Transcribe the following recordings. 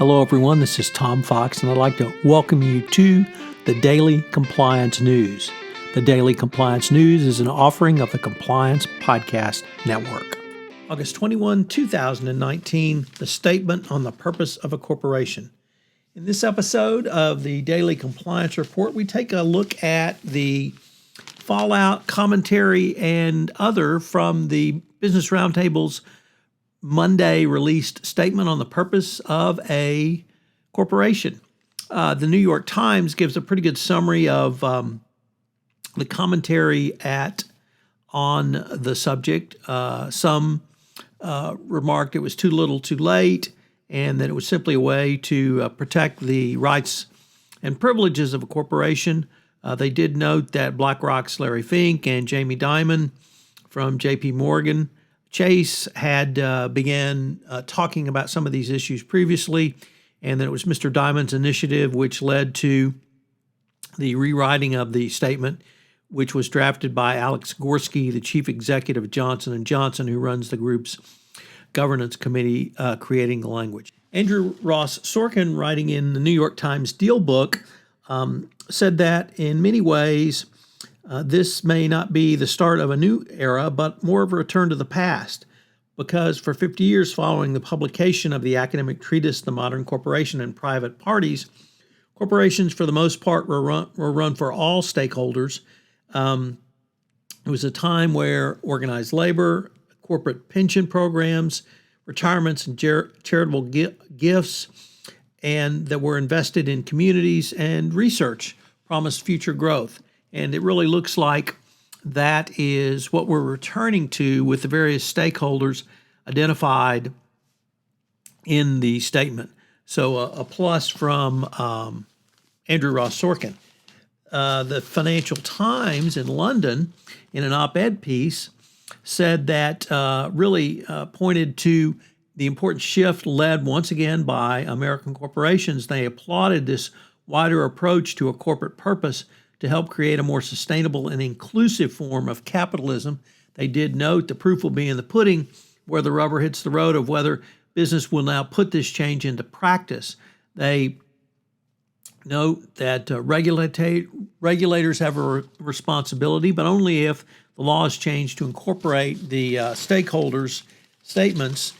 Hello, everyone. This is Tom Fox, and I'd like to welcome you to the Daily Compliance News. The Daily Compliance News is an offering of the Compliance Podcast Network. August 21, 2019, the statement on the purpose of a corporation. In this episode of the Daily Compliance Report, we take a look at the fallout, commentary, and other from the Business Roundtable's Monday released statement on the purpose of a corporation. The New York Times gives a pretty good summary of the commentary on the subject. Some remarked it was too little too late and that it was simply a way to protect the rights and privileges of a corporation. They did note that BlackRock's Larry Fink and Jamie Dimon from J.P. Morgan Chase had began talking about some of these issues previously, and that it was Mr. Dimon's initiative which led to the rewriting of the statement, which was drafted by Alex Gorsky, the chief executive of Johnson & Johnson, who runs the group's governance committee, creating the language. Andrew Ross Sorkin, writing in the New York Times Deal Book, said that in many ways, this may not be the start of a new era, but more of a return to the past, because for 50 years following the publication of the academic treatise, The Modern Corporation and Private Parties, corporations for the most part were run for all stakeholders. It was a time where organized labor, corporate pension programs, retirements, and charitable gifts, and that were invested in communities and research promised future growth. And it really looks like that is what we're returning to with the various stakeholders identified in the statement. So a plus from Andrew Ross Sorkin. The Financial Times in London, in an op-ed piece, said that really pointed to the important shift led once again by American corporations. They applauded this wider approach to a corporate purpose to help create a more sustainable and inclusive form of capitalism. They did note the proof will be in the pudding, where the rubber hits the road, of whether business will now put this change into practice. They note that regulators have a responsibility, but only if the law is changed to incorporate the stakeholders' statements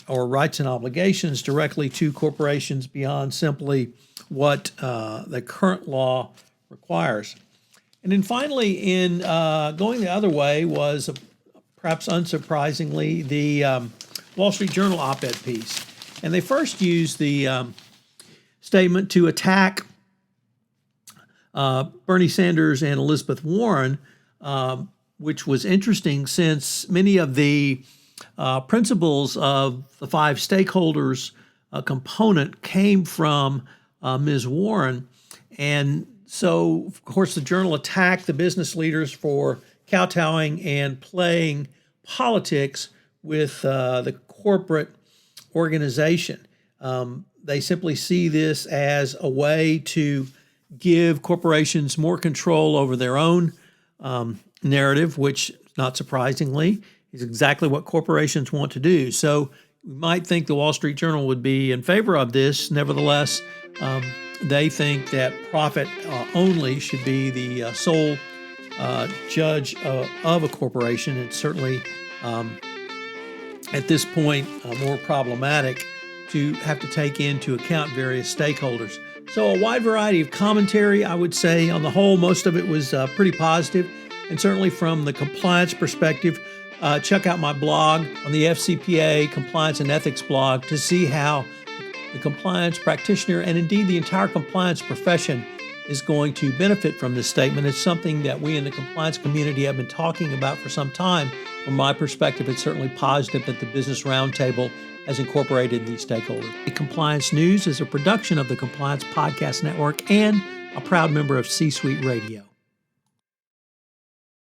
or rights and obligations directly to corporations beyond simply what the current law requires. And then finally, in going the other way was, perhaps unsurprisingly, the Wall Street Journal op-ed piece. And they first used the statement to attack Bernie Sanders and Elizabeth Warren, which was interesting since many of the principles of the five stakeholders component came from Ms. Warren. And so, of course, the Journal attacked the business leaders for kowtowing and playing politics with the corporate organization. They simply see this as a way to give corporations more control over their own narrative, which, not surprisingly, is exactly what corporations want to do. So we might think the Wall Street Journal would be in favor of this. Nevertheless, they think that profit only should be the sole judge of a corporation. It's certainly, at this point, more problematic to have to take into account various stakeholders. So a wide variety of commentary, I would say. On the whole, most of it was pretty positive. And certainly from the compliance perspective, check out my blog on the FCPA Compliance and Ethics blog to see how the compliance practitioner and indeed the entire compliance profession is going to benefit from this statement. It's something that we in the compliance community have been talking about for some time. From my perspective, it's certainly positive that the Business Roundtable has incorporated these stakeholders. The Compliance News is a production of the Compliance Podcast Network and a proud member of C-Suite Radio.